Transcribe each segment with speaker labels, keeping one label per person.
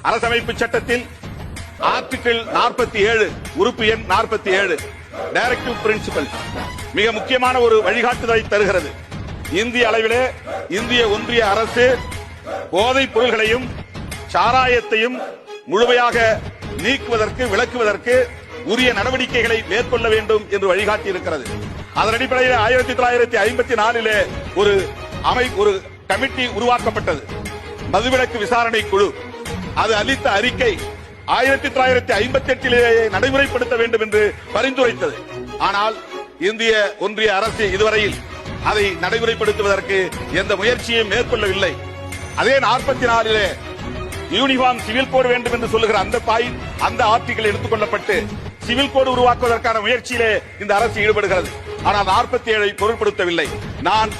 Speaker 1: அரசமைப்பு சட்டத்தில் ஆர்டிகிள் 47 உறுப்பு எண் 47 டைரக்டிவ் பிரின்சிபல் மிக முக்கியமான ஒரு வழிகாட்டுதலை தருகிறது. இந்திய அளவிலே இந்திய ஒன்றிய அரசு போதைப் பொருள்களையும் சாராயத்தையும் முழுமையாக நீக்குவதற்கு விலக்குவதற்கு உரிய நடவடிக்கைகளை மேற்கொள்ள வேண்டும் என்று வழிகாட்டி இருக்கிறது. அதன் அடிப்படையில் 1954 ஒரு கமிட்டி உருவாக்கப்பட்டது, மதுவிலக்கு விசாரணை குழு. அது அளித்த அறிக்கை 1958 நடைமுறைப்படுத்த வேண்டும் என்று பரிந்துரைத்தது. ஆனால் இந்திய ஒன்றிய அரசு இதுவரையில் அதை நடைமுறைப்படுத்துவதற்கு எந்த முயற்சியையும் மேற்கொள்ளவில்லை. அதே 44 யூனிஃபார்ம் சிவில் கோடு வேண்டும் என்று சொல்லுகிற அந்த ஆர்டிகிள் எடுத்துக் கொள்ளப்பட்டு சிவில் கோடு உருவாக்குவதற்கான முயற்சியிலே இந்த அரசு ஈடுபடுகிறது. ஆனால் 47 பொருட்படுத்தவில்லை. நான்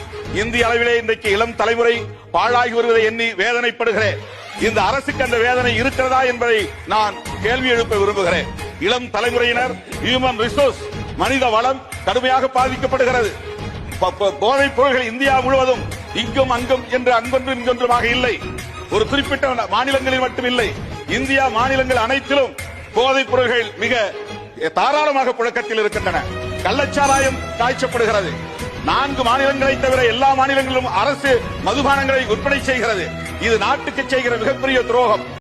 Speaker 1: இந்திய அளவிலே இன்றைக்கு இளம் தலைமுறை பாழாகி வருவதை எண்ணி வேதனைப்படுகிறேன். இந்த அரசுக்கு அந்த வேதனை இருக்கிறதா என்பதை நான் கேள்வி எழுப்ப விரும்புகிறேன். இளம் தலைமுறையினர் ஹியூமன் ரிசோர்ஸ் மனித வளம் கடுமையாக பாதிக்கப்படுகிறது. போதைப் பொருள்கள் இந்தியா முழுவதும் இங்கும் அங்கும் என்று அங்கொன்றும் இங்கொன்றுமாக இல்லை, ஒரு குறிப்பிட்ட மாநிலங்களில் மட்டுமில்லை, இந்தியா மாநிலங்கள் அனைத்திலும் போதைப் பொருள்கள் மிக தாராளமாக புழக்கத்தில் இருக்கின்றன. கள்ளச்சாராயம் காய்ச்சப்படுகிறது. 4 மாநிலங்களை தவிர எல்லா மாநிலங்களிலும் அரசு மதுபானங்களை விற்பனை செய்கிறது. இது நாட்டுக்கு செய்கிற மிகப்பெரிய துரோகம்.